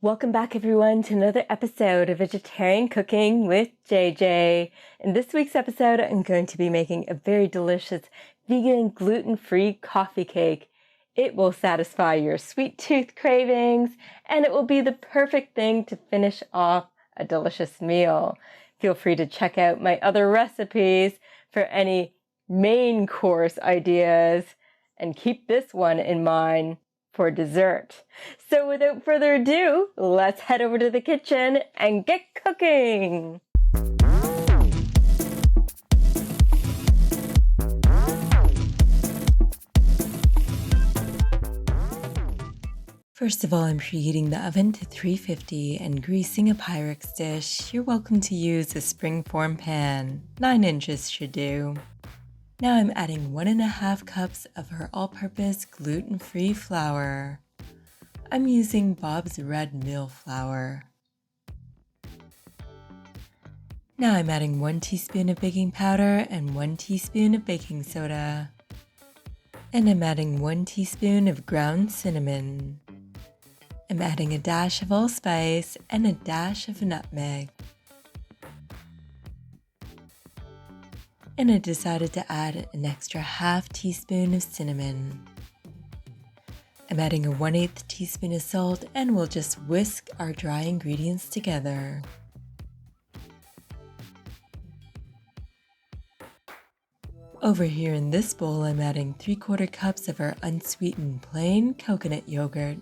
Welcome back everyone to another episode of Vegetarian Cooking with JJ. In this week's episode, I'm going to be making a very delicious vegan gluten-free coffee cake. It will satisfy your sweet tooth cravings and it will be the perfect thing to finish off a delicious meal. Feel free to check out my other recipes for any main course ideas and keep this one in mind for dessert. So without further ado, let's head over to the kitchen and get cooking. First of all, I'm preheating the oven to 350 and greasing a Pyrex dish. You're welcome to use a springform pan. 9 inches should do. Now I'm adding 1.5 cups of our all-purpose gluten-free flour. I'm using Bob's Red Mill flour. Now I'm adding 1 teaspoon of baking powder and 1 teaspoon of baking soda. And I'm adding 1 teaspoon of ground cinnamon. I'm adding a dash of allspice and a dash of nutmeg. And I decided to add an extra half teaspoon of cinnamon. I'm adding a 1/8 teaspoon of salt and we'll just whisk our dry ingredients together. Over here in this bowl, I'm adding 3/4 cups of our unsweetened plain coconut yogurt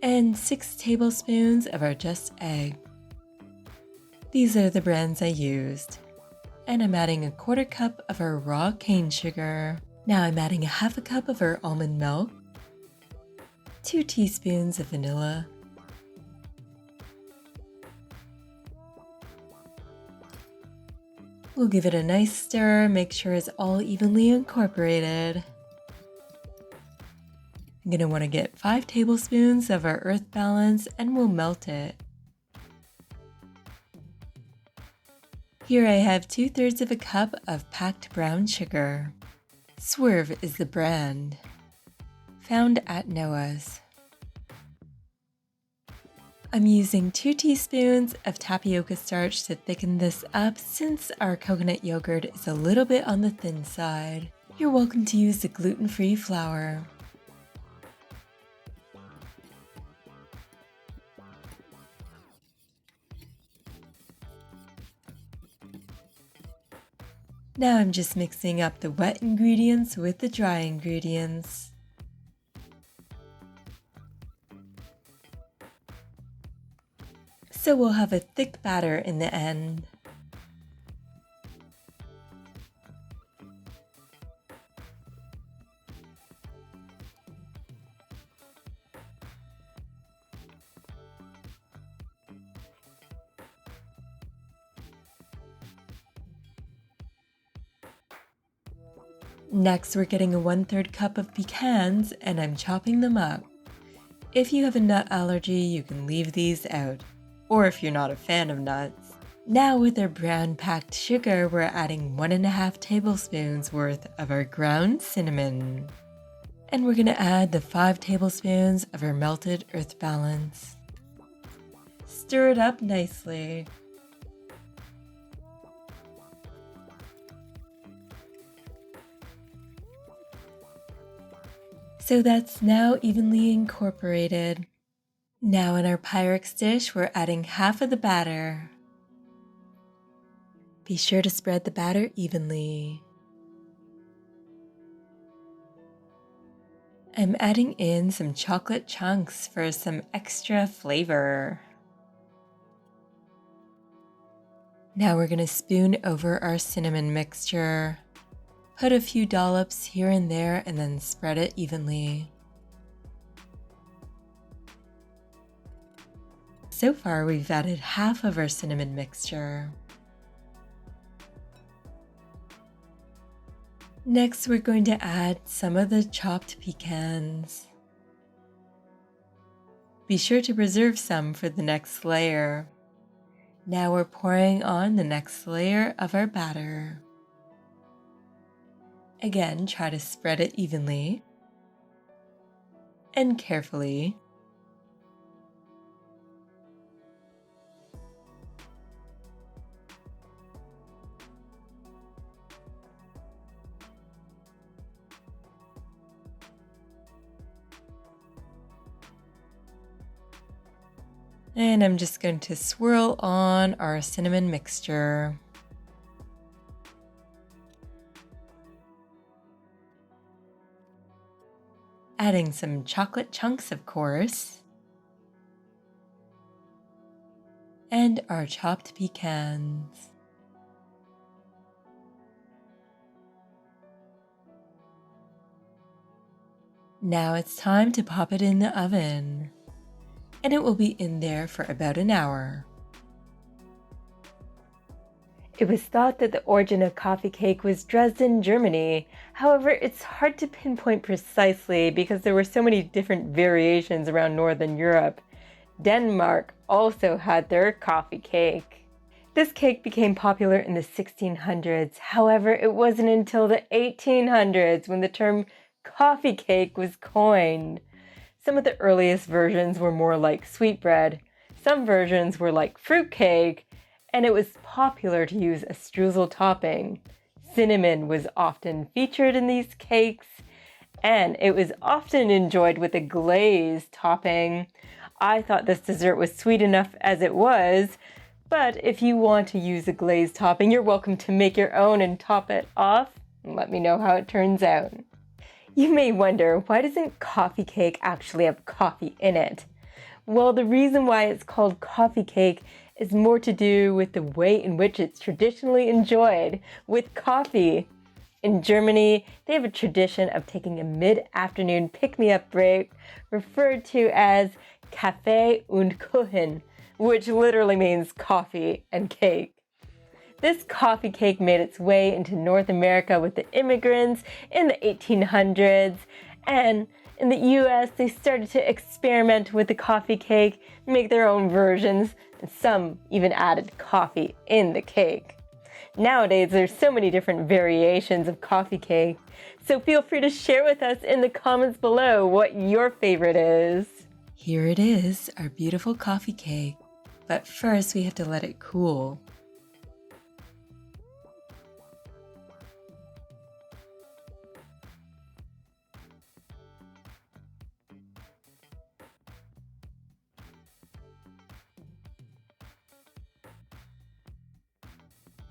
and 6 tablespoons of our Just Egg. These are the brands I used. And I'm adding 1/4 cup of our raw cane sugar. Now I'm adding 1/2 cup of our almond milk, 2 teaspoons of vanilla, we'll give it a nice stir, make sure it's all evenly incorporated. I'm going to want to get 5 tablespoons of our earth balance and we'll melt it. Here I have 2/3 of a cup of packed brown sugar. Swerve is the brand, found at Noah's. I'm using 2 teaspoons of tapioca starch to thicken this up since our coconut yogurt is a little bit on the thin side. You're welcome to use the gluten-free flour. Now I'm just mixing up the wet ingredients with the dry ingredients. So we'll have a thick batter in the end. Next, we're getting a 1/3 cup of pecans and I'm chopping them up. If you have a nut allergy, you can leave these out, or if you're not a fan of nuts. Now with our brown packed sugar, we're adding 1.5 tablespoons worth of our ground cinnamon. And we're gonna add the 5 tablespoons of our melted earth balance. Stir it up nicely. So that's now evenly incorporated. Now in our Pyrex dish, we're adding half of the batter. Be sure to spread the batter evenly. I'm adding in some chocolate chunks for some extra flavor. Now we're going to spoon over our cinnamon mixture. Put a few dollops here and there and then spread it evenly. So far we've added half of our cinnamon mixture. Next we're going to add some of the chopped pecans. Be sure to preserve some for the next layer. Now we're pouring on the next layer of our batter. Again, try to spread it evenly and carefully. And I'm just going to swirl on our cinnamon mixture. Adding some chocolate chunks, of course. And our chopped pecans. Now it's time to pop it in the oven. And it will be in there for about an hour. It was thought that the origin of coffee cake was Dresden, Germany. However, it's hard to pinpoint precisely because there were so many different variations around Northern Europe. Denmark also had their coffee cake. This cake became popular in the 1600s. However, it wasn't until the 1800s when the term coffee cake was coined. Some of the earliest versions were more like sweetbread. Some versions were like fruitcake, and it was popular to use a streusel topping. Cinnamon was often featured in these cakes, and it was often enjoyed with a glaze topping. I thought this dessert was sweet enough as it was, but if you want to use a glaze topping, you're welcome to make your own and top it off. Let me know how it turns out. You may wonder, why doesn't coffee cake actually have coffee in it? Well, the reason why it's called coffee cake is more to do with the way in which it's traditionally enjoyed, with coffee. In Germany, they have a tradition of taking a mid-afternoon pick-me-up break referred to as Kaffee und Kuchen, which literally means coffee and cake. This coffee cake made its way into North America with the immigrants in the 1800s, and in the US they started to experiment with the coffee cake, make their own versions, and some even added coffee in the cake. Nowadays there's so many different variations of coffee cake, so feel free to share with us in the comments below what your favorite is. Here it is, our beautiful coffee cake, but first we have to let it cool.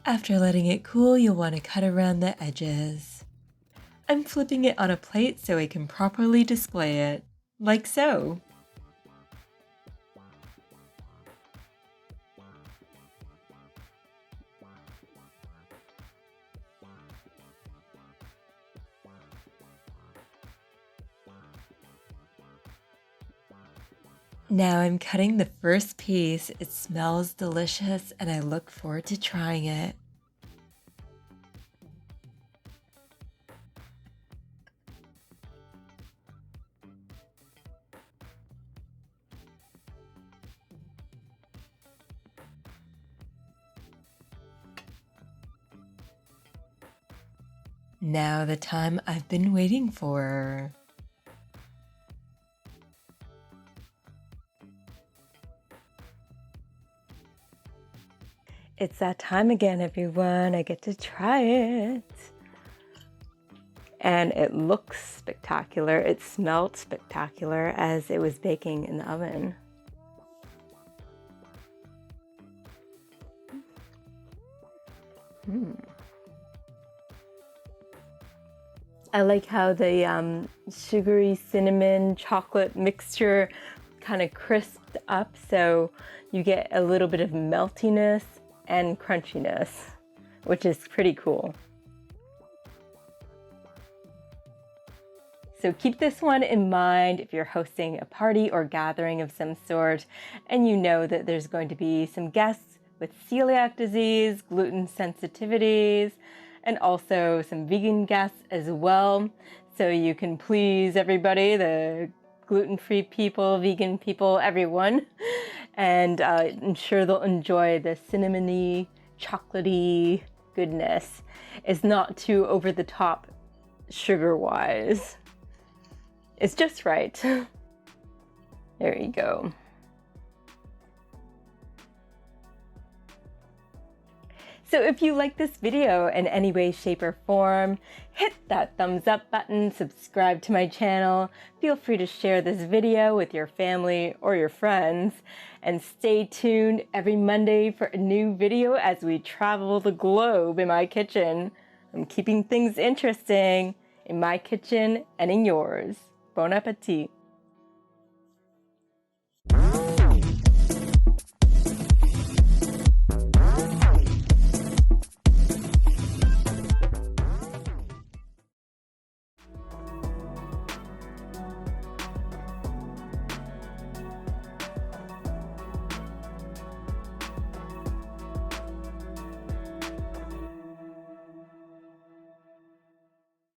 After letting it cool, you'll want to cut around the edges. I'm flipping it on a plate so I can properly display it, like so. Now I'm cutting the first piece. It smells delicious and I look forward to trying it. Now the time I've been waiting for. It's that time again, everyone. I get to try it. And it looks spectacular. It smelled spectacular as it was baking in the oven. I like how the sugary cinnamon chocolate mixture kind of crisped up, so you get a little bit of meltiness and crunchiness, which is pretty cool. So keep this one in mind if you're hosting a party or gathering of some sort, and you know that there's going to be some guests with celiac disease, gluten sensitivities, and also some vegan guests as well. So you can please everybody, the gluten-free people, vegan people, everyone. And I'm sure they'll enjoy the cinnamony, chocolatey goodness. It's not too over the top sugar-wise. It's just right. There you go. So if you like this video in any way, shape, or form, hit that thumbs up button, subscribe to my channel, feel free to share this video with your family or your friends, and stay tuned every Monday for a new video as we travel the globe in my kitchen. I'm keeping things interesting in my kitchen and in yours. Bon appetit.